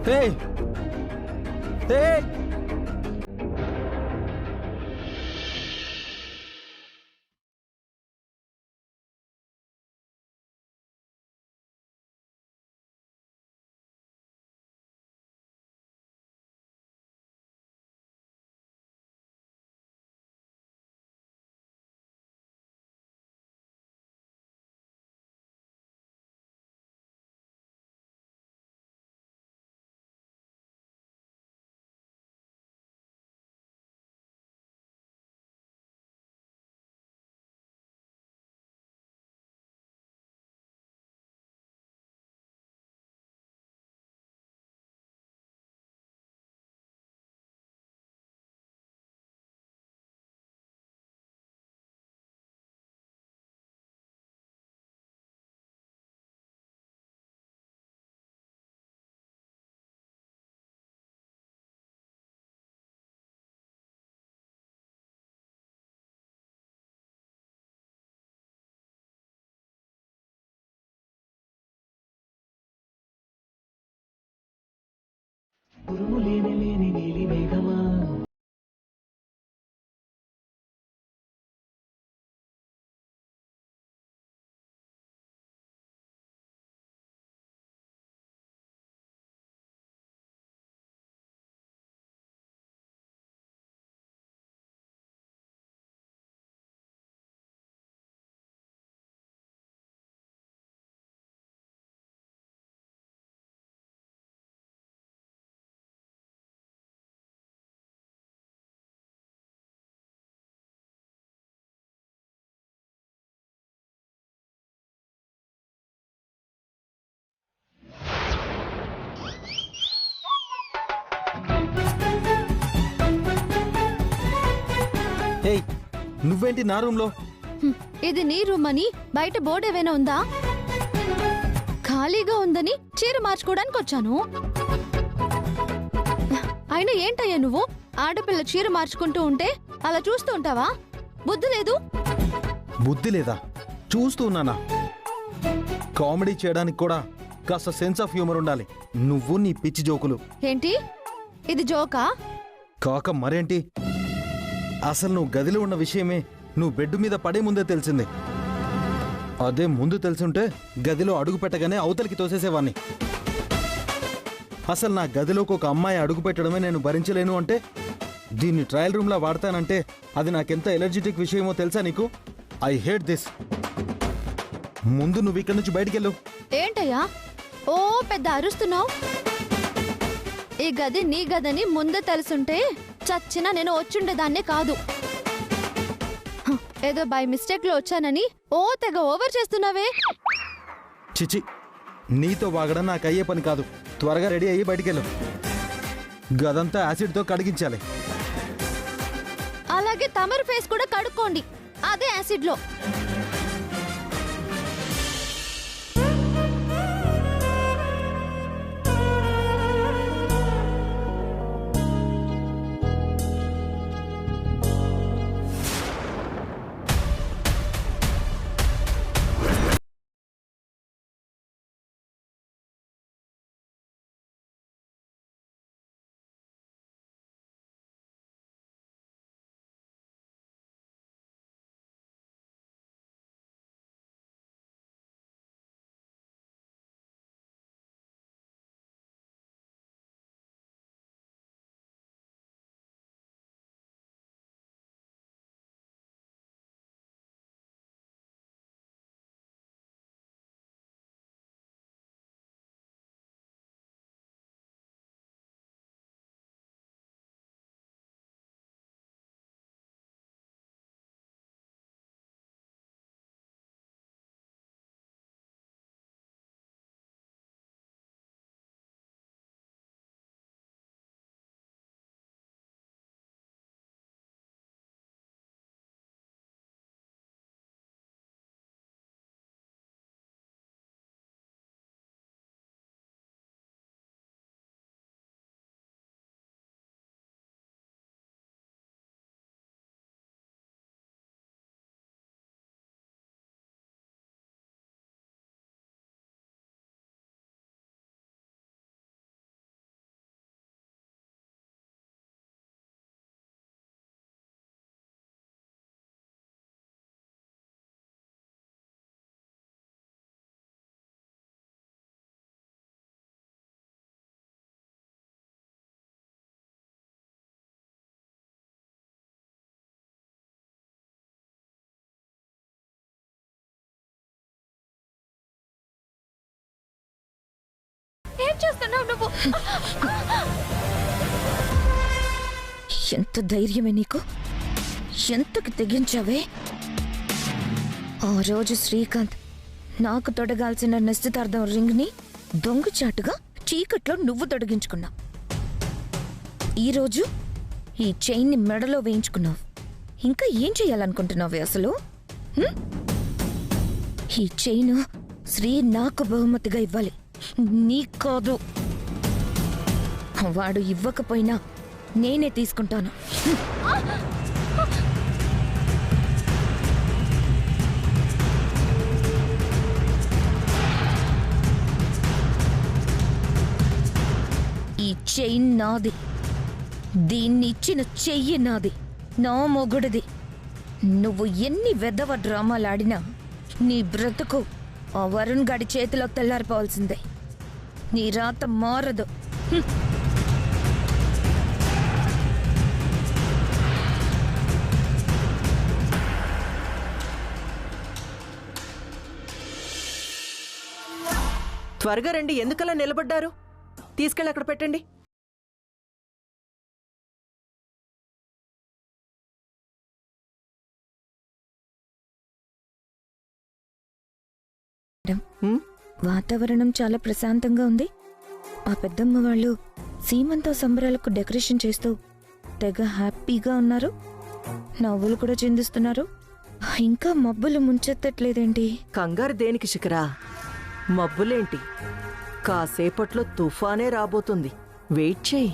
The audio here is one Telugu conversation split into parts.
Hey! Hey! Hey! నువ్వేంటి నా రూమ్ లో? ఇది నీ రూమ్ అని బయట బోర్డు ఏమైనా ఉందా? ఖాళీగా ఉందని చీర మార్చుకోవడానికి వచ్చాను. అయినా ఏంటయ్యా నువ్వు ఆడపిల్ల చీర మార్చుకుంటూ ఉంటే అలా చూస్తూ ఉంటావా? బుద్ధి లేదు. బుద్ధి లేదా? చూస్తూ ఉన్నానా? కామెడీ చేయడానికి కూడా కాస్త సెన్స్ ఆఫ్ హ్యూమర్ ఉండాలి. నువ్వు నీ పిచ్చి జోకులు. ఏంటి ఇది జోకా? కాక మరేంటి? అసలు నువ్వు గదిలో ఉన్న విషయమే నువ్వు బెడ్ మీద పడే ముందే తెలిసింది. అదే ముందు తెలుసుంటే గదిలో అడుగు పెట్టగానే అవతలికి తోసేసేవాణ్ణి. అసలు నా గదిలోకి ఒక అమ్మాయి అడుగు పెట్టడమే నేను భరించలేను అంటే, దీన్ని ట్రయల్ రూమ్లా వాడతానంటే అది నాకెంత ఎలర్జెటిక్ విషయమో తెలుసా నీకు? I hate this. ముందు నువ్వు ఇక్కడి నుంచి బయటికెళ్ళు. ఏంటయ్యా ఓ పెద్ద అరుస్తున్నావు? ఈ గది నీ గదని ముందే తెలుసుంటే చచ్చినా నేను వచ్చుండేదాన్నే కాదు. ఏదో బై మిస్టేక్ లో వచ్చానని ఓ తెగ ఓవర్ చేస్తున్నావే. చిచి, నీతో వాగడం నాకు అయ్యే పని కాదు. త్వరగా రెడీ అయ్యి బయటికెళ్ళు. గదంతా యాసిడ్తో కడిగించాలి. అలాగే తమరు ఫేస్ కూడా కడుక్కోండి అదే యాసిడ్ లో. ఏం చేస్తున్నావు నువ్వు? ఎంత ధైర్యమే నీకు? ఎంతకు తెగించావే? ఆ రోజు శ్రీకాంత్ నాకు తొడగాల్సిన నిశ్చితార్థం రింగ్ని దొంగచాటుగా చీకట్లో నువ్వు తొడిగించుకున్నావు. ఈరోజు ఈ చైన్ని మెడలో వేయించుకున్నావు. ఇంకా ఏం చెయ్యాలనుకుంటున్నావే అసలు? ఈ చైను శ్రీ నాకు బహుమతిగా ఇవ్వాలి, నీకు కాదు. వాడు ఇవ్వకపోయినా నేనే తీసుకుంటాను. ఈ చైన్ నాది, దీన్ని ఇచ్చిన చెయ్యి నాది, నా మొగుడిది. నువ్వు ఎన్ని వెధవ డ్రామాలాడినా నీ బ్రతుకు ఆ వరుణ్ గాడి చేతిలో తెల్లారిపోవాల్సిందే. నీ రాత మారదు. త్వరగా రండి, ఎందుకలా నిలబడ్డారు? తీసుకెళ్ళి అక్కడ పెట్టండి. వాతావరణం చాలా ప్రశాంతంగా ఉంది. ఆ పెద్దమ్మ వాళ్ళు సీమంతో సంబరాలకు డెకరేషన్ చేస్తూ తెగ హ్యాపీగా ఉన్నారు. నవ్వులు కూడా చిందిస్తున్నారు. ఇంకా మబ్బులు ముంచెత్తట్లేదేంటి? కంగారు దేనికి శిఖరా? మబ్బులేంటి, కాసేపట్లో తుఫానే రాబోతుంది. వెయిట్ చేయి.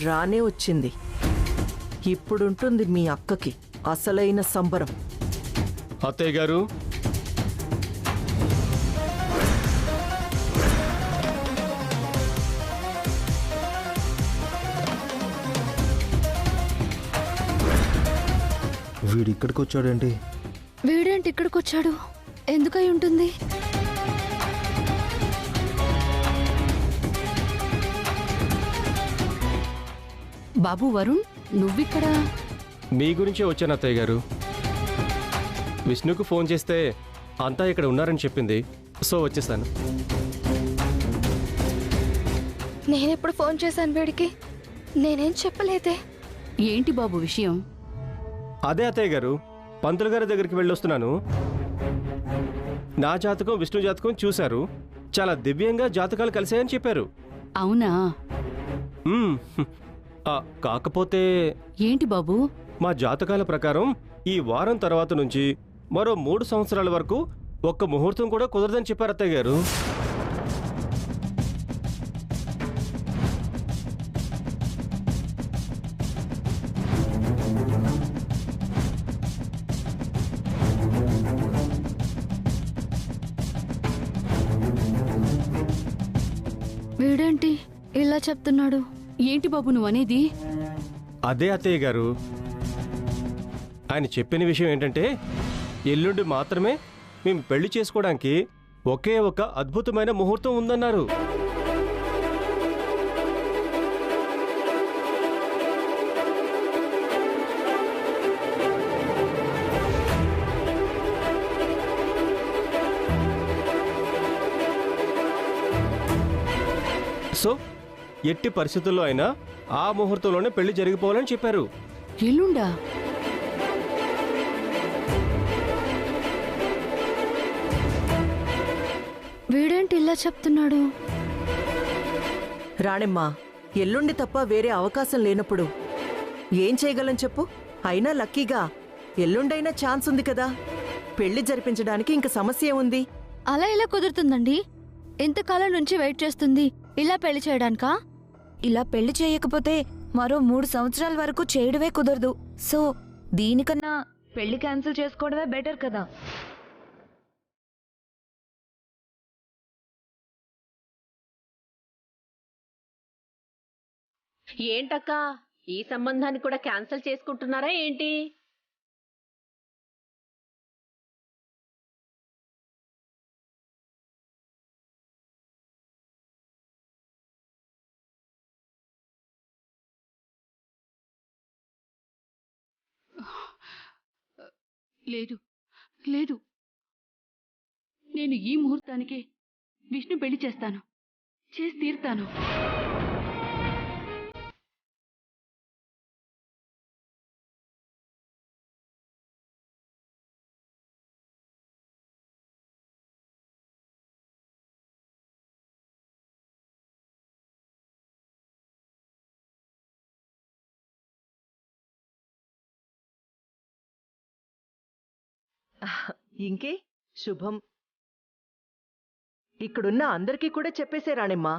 రానే వచ్చింది. ఇప్పుడుంటుంది మీ అక్కకి అసలైన సంబరం. అత్తయ్య గారు, వీడు ఇక్కడికి వచ్చాడేంటి? వీడేంటి ఇక్కడికి వచ్చాడు? ఎందుకై ఉంటుంది? బాబు వరుణ్, నువ్విక్కడ? మీ గురించే వచ్చాను అత్తయ్య గారు. విష్ణుకు ఫోన్ చేస్తే అంతా ఇక్కడ ఉన్నారని చెప్పింది, సో వచ్చేసాను. నేనెప్పుడు ఫోన్ చేశాను వీడికి? నేనేం చెప్పలేదే. ఏంటి బాబు విషయం? అదే అత్తయ్య గారు, పంతులు గారి దగ్గరికి వెళ్ళొస్తున్నాను. నా జాతకం విష్ణు జాతకం చూశారు. చాలా దివ్యంగా జాతకాలు కలిసాయని చెప్పారు. అవునా? మ్మ్. కాకపోతే ఏంటి బాబు? మా జాతకాల ప్రకారం ఈ వారం తర్వాత నుంచి మరో 3 సంవత్సరాల వరకు ఒక్క ముహూర్తం కూడా కుదరదని చెప్పారు అత్తయ్య గారు. వీడేంటి ఇలా చెప్తున్నాడు? ఏంటి బాబు నువ్వనేది? అదే అత్తయ్య గారు, ఆయన చెప్పిన విషయం ఏంటంటే ఎల్లుండి మాత్రమే మేము పెళ్లి చేసుకోవడానికి ఒకే ఒక అద్భుతమైన ముహూర్తం ఉందన్నారు. సో ఎట్టి పరిస్థితుల్లో అయినా ఆ ముహూర్తంలోనే పెళ్లి జరిగిపోవాలని చెప్పారు. ఎల్లుండా? వీడేంటి ఇలా చెప్తున్నాడు? రాణెమ్మా, ఎల్లుండి తప్ప వేరే అవకాశం లేనప్పుడు ఏం చేయగలం చెప్పు? అయినా లక్కీగా ఎల్లుండైనా ఛాన్స్ ఉంది కదా. పెళ్లి జరిపించడానికి ఇంక సమస్య ఉంది. అలా ఇలా కుదురుతుందండి? ఇంతకాలం నుంచి వెయిట్ చేస్తుంది ఇలా పెళ్లి చేయడానికా? ఇలా పెళ్లి చేయకపోతే మరో 3 సంవత్సరాల వరకు చేయడమే కుదరదు. సో దీనికన్నా పెళ్లి క్యాన్సిల్ చేసుకోవడమే బెటర్ కదా. ఏంటక్కా, ఈ సంబంధాన్ని కూడా క్యాన్సిల్ చేసుకుంటున్నారా ఏంటి? లేదు లేదు, నేను ఈ ముహూర్తానికే విష్ణు పెళ్లి చేస్తాను, చేసి తీరుతాను. ఇంకే శుభం. ఇక్కడున్న అందరికీ కూడా చెప్పేసే రాణిమ్మా,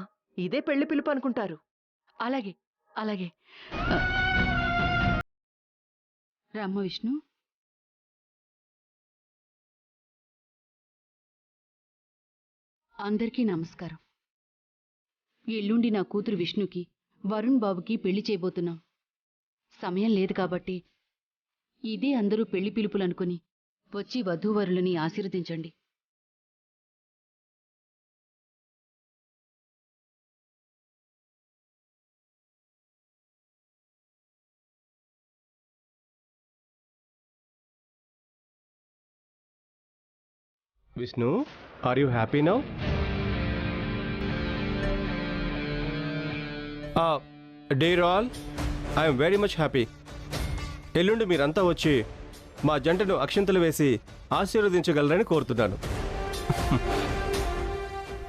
ఇదే పెళ్లి పిలుపు అనుకుంటారు. అలాగే అలాగే. రామ్మ విష్ణు. అందరికీ నమస్కారం. ఎల్లుండి నా కూతురు విష్ణుకి వరుణ్ బాబుకి పెళ్లి చేయబోతున్నాం. సమయం లేదు కాబట్టి ఇదే అందరూ పెళ్లి పిలుపులనుకుని వచ్చి వధూవరులని ఆశీర్వదించండి. Vishnu, are you happy now? Dear all, I'm very much happy. ఎల్లుండి మీరంతా వచ్చి మా జంటను అక్షింతలు వేసి ఆశీర్వదించగలరని కోరుతున్నాను.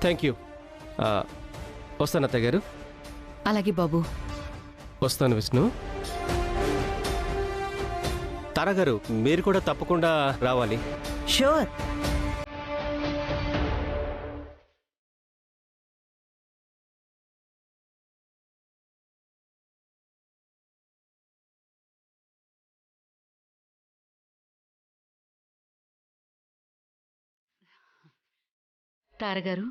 Thank you. వస్తాను అత్తయ్య గారు. అలాగే బాబు. వస్తాను విష్ణు. తారాగారు, మీరు కూడా తప్పకుండా రావాలి. షూర్. తారగారు,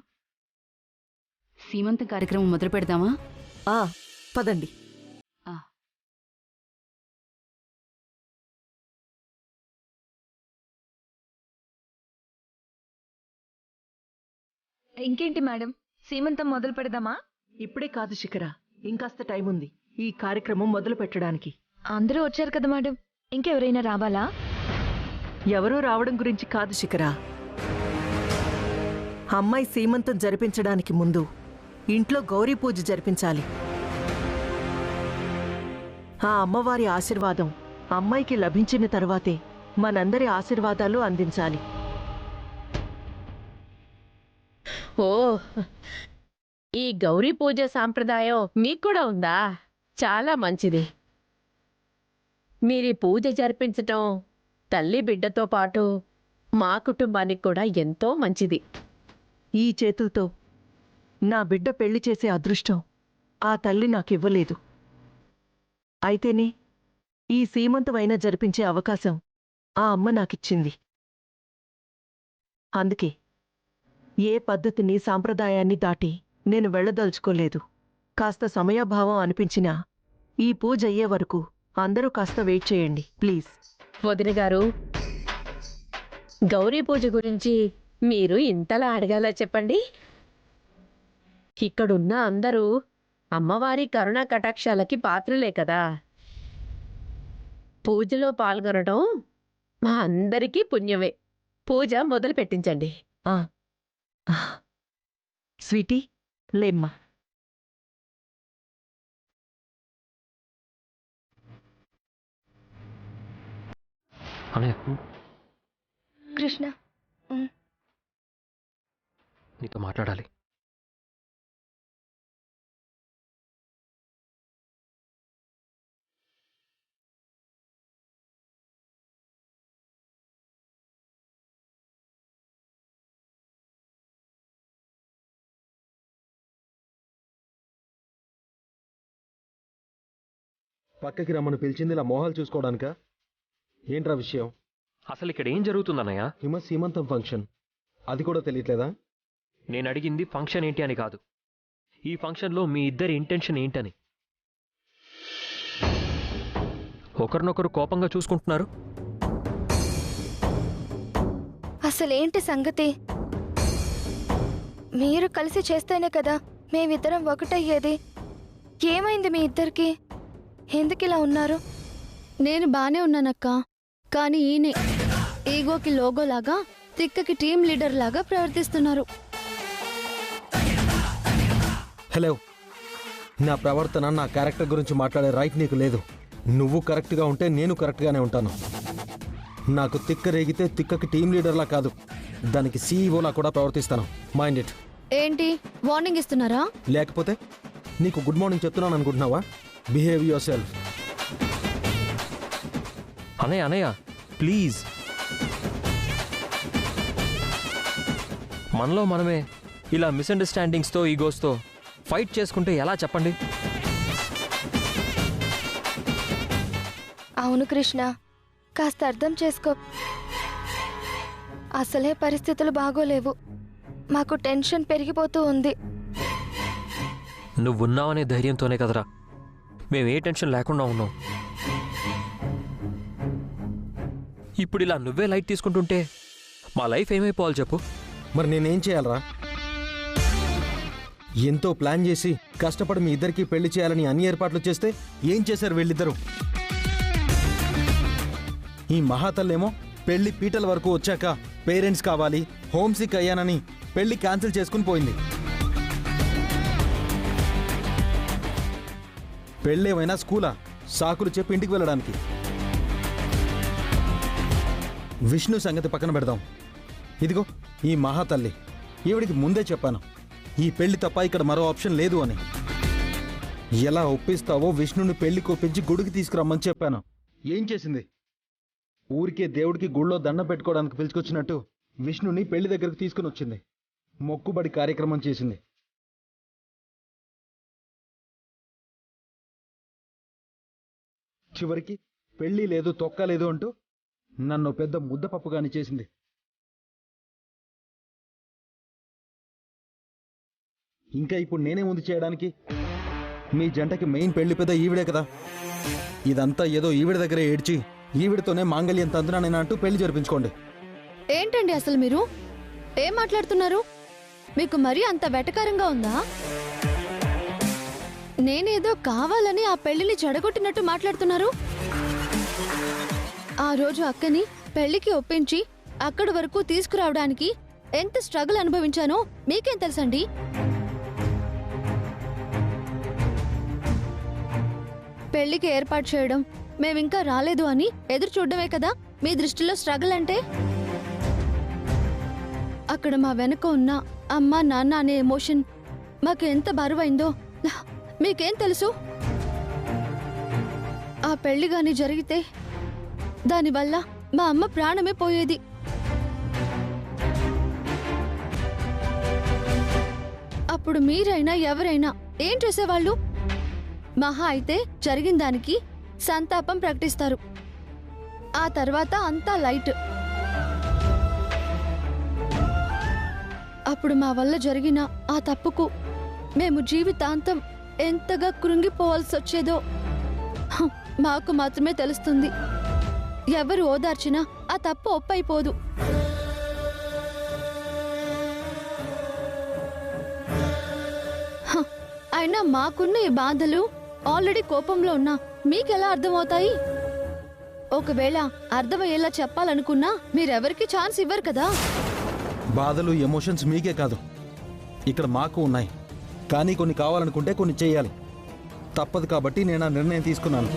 సీమంతం కార్యక్రమం మొదలు పెడదామా? పదండి. ఆ. ఇంకేంటి మేడం, సీమంతం మొదలు పెడదామా? ఇప్పుడే కాదు శిఖర, ఇంకాస్త టైం ఉంది ఈ కార్యక్రమం మొదలు పెట్టడానికి. అందరూ వచ్చారు కదా మేడం, ఇంకెవరైనా రావాలా? ఎవరూ రావడం గురించి కాదు శిఖర. అమ్మాయి సీమంతం జరిపించడానికి ముందు ఇంట్లో గౌరీ పూజ జరిపించాలి. ఆ అమ్మవారి ఆశీర్వాదం అమ్మాయికి లభించిన తర్వాతే మనందరి ఆశీర్వాదాలు అందించాలి. ఓ, ఈ గౌరీ పూజ సాంప్రదాయం మీకు కూడా ఉందా? చాలా మంచిది. మీరీ పూజ జరిపించటం తల్లి బిడ్డతో పాటు మా కుటుంబానికి కూడా ఎంతో మంచిది. ఈ చేతులతో నా బిడ్డ పెళ్లి చేసే అదృష్టం ఆ తల్లి నాకివ్వలేదు. అయితేనే ఈ సీమంతమైనా జరిపించే అవకాశం ఆ అమ్మ నాకిచ్చింది. అందుకే ఏ పద్ధతిని, సాంప్రదాయాన్ని దాటి నేను వెళ్ళదలుచుకోలేదు. కాస్త సమయాభావం అనిపించినా ఈ పూజ అయ్యే వరకు అందరూ కాస్త వెయిట్ చేయండి ప్లీజ్. వదిన గారు, గౌరీ పూజ గురించి మీరు ఇంతలా అడగాలా చెప్పండి? ఇక్కడున్న అందరూ అమ్మవారి కరుణా కటాక్షాలకి పాత్రలే కదా. పూజలో పాల్గొనడం మా అందరికీ పుణ్యమే. పూజ మొదలు పెట్టించండి. స్వీటీ, లేమ్మా. కృష్ణ, నీతో మాట్లాడాలి. పక్కకి రమ్మను పిలిచింది ఇలా మోహాలు చూసుకోవడానికా? ఏంట్రా విషయం? అసలు ఇక్కడ ఏం జరుగుతుందన్నయ్య? హిమ సీమంతం ఫంక్షన్, అది కూడా తెలియట్లేదా? నేను అడిగింది ఫంక్షన్ ఏంటి అని కాదు, ఈ ఫంక్షన్లో మీ ఇద్దరి ఇంటెన్షన్ ఏంటని. ఒకరినొకరు కోపంగా చూసుకుంటున్నారు. అసలేంటి సంగతి? మీరు కలిసి చేస్తేనే కదా మేమిద్దరం ఒకటయ్యేది. ఏమైంది మీ ఇద్దరికి? ఎందుకు ఇలా ఉన్నారు? నేను బానే ఉన్నానక్క, కానీ ఈయనే ఈగోకి లోగో లాగా, తిక్కకి టీం లీడర్ లాగా ప్రవర్తిస్తున్నారు. హలో, నా ప్రవర్తన, నా క్యారెక్టర్ గురించి మాట్లాడే రైట్ నీకు లేదు. నువ్వు కరెక్ట్గా ఉంటే నేను కరెక్ట్గానే ఉంటాను. నాకు తిక్క రేగితే తిక్కకి టీం లీడర్లా కాదు, దానికి సీఈఓలా కూడా ప్రవర్తిస్తాను. Mind it. ఏంటి వార్నింగ్ ఇస్తున్నారా? లేకపోతే నీకు గుడ్ మార్నింగ్ చెప్తున్నాను అనుకుంటున్నావా? Behave yourself. అనయ్య అనయ్య ప్లీజ్, మనలో మనమే ఇలా మిస్అండర్స్టాండింగ్స్తో ఈగోస్తో ఫైట్ చేసుకుంటే ఎలా చెప్పండి? అవును కృష్ణ, కాస్త అర్థం చేసుకో. అసలే పరిస్థితులు బాగోలేవు, మాకు టెన్షన్ పెరిగిపోతూ ఉంది. నువ్వున్నావనే ధైర్యంతోనే కదరా మేము ఏ టెన్షన్ లేకుండా ఉన్నాం. ఇప్పుడు ఇలా నువ్వే లైట్ తీసుకుంటుంటే మా లైఫ్ ఏమైపోవాలి చెప్పు? మరి నేనేం చేయాలరా? ఎంతో ప్లాన్ చేసి కష్టపడి మీ ఇద్దరికి పెళ్లి చేయాలని అన్ని ఏర్పాట్లు చేస్తే ఏం చేశారు వీళ్ళిద్దరూ? ఈ మహాతల్లేమో పెళ్లి పీటల వరకు వచ్చాక పేరెంట్స్ కావాలి, హోమ్ సిక్ అయ్యానని పెళ్లి క్యాన్సిల్ చేసుకుని పోయింది. పెళ్ళేమైనా స్కూలా సాకులు చెప్పి ఇంటికి వెళ్ళడానికి? విష్ణు సంగతి పక్కన పెడదాం. ఇదిగో ఈ మహాతల్లి, ఈవిడికి ముందే చెప్పాను ఈ పెళ్లి తప్ప ఇక్కడ మరో ఆప్షన్ లేదు అని. ఎలా ఒప్పిస్తావో విష్ణుని పెళ్లికి ఒప్పించి గుడికి తీసుకురమ్మని చెప్పాను. ఏం చేసింది? ఊరికే దేవుడికి గుళ్ళో దండం పెట్టుకోవడానికి పిలుచుకొచ్చినట్టు విష్ణుని పెళ్లి దగ్గరకు తీసుకుని వచ్చింది. మొక్కుబడి కార్యక్రమం చేసింది. చివరికి పెళ్లి లేదు, తొక్క లేదు అంటూ నన్ను పెద్ద ముద్దపప్పుగాని చేసింది. ఇంకా ఇప్పుడు నేనే ముందు చేయడానికి? మీ జంటకి మెయిన్ పెళ్లి పెద్ద ఈవిడే కదా. ఇదంతా ఏదో ఈవిడ దగ్గరే ఏడ్చి ఈవిడతోనే మాంగళ్యం తందునా అంటూ పెళ్లి జరిపించుకోండి. ఏంటండి అసలు మీరు ఏం మాట్లాడుతున్నారు? మీకు మరీ అంత వెటకారంగా ఉందా? నేనేదో కావాలని ఆ పెళ్లిని చెడగొట్టినట్టు మాట్లాడుతున్నారు. ఆ రోజు అక్కని పెళ్లికి ఒప్పించి అక్కడి వరకు తీసుకురావడానికి ఎంత స్ట్రగుల్ అనుభవించానో మీకేం తెలుసండి? పెళ్లికి ఏర్పాటు చేయడం, మేమింకా రాలేదు అని ఎదురు చూడడమే కదా మీ దృష్టిలో స్ట్రగుల్ అంటే? అక్కడ మా వెనక ఉన్న అమ్మ నాన్న అనే ఎమోషన్ మాకు ఎంత బరువైందో మీకేం తెలుసు? ఆ పెళ్లి గాని జరిగితే దానివల్ల మా అమ్మ ప్రాణమే పోయేది. అప్పుడు మీరైనా ఎవరైనా ఏం చేసేవాళ్ళు? మహా అయితే జరిగిన దానికి సంతాపం ప్రకటిస్తారు. ఆ తర్వాత అంతా లైట్. అప్పుడు మా వల్ల జరిగిన ఆ తప్పుకు మేము జీవితాంతం ఎంతగా కృంగిపోవాల్సి వచ్చేదో మాకు మాత్రమే తెలుస్తుంది. ఎవరు ఓదార్చినా ఆ తప్పు ఒప్పైపోదు. అయినా మాకున్న ఈ బాధలు ఆల్రెడీ కోపంలో ఉన్నా మీకెలా అర్థమవుతాయి? ఒకవేళ అర్థమయ్యేలా చెప్పాలనుకున్నా మీరెవరికి ఛాన్స్ ఇవ్వరు కదా. బాధలు, ఎమోషన్స్ మీకే కాదు, ఇక్కడ మాకు ఉన్నాయి. కానీ కొన్ని కావాలనుకుంటే కొన్ని చేయాలి. తప్పదు కాబట్టి నేను ఆ నిర్ణయం తీసుకున్నాను.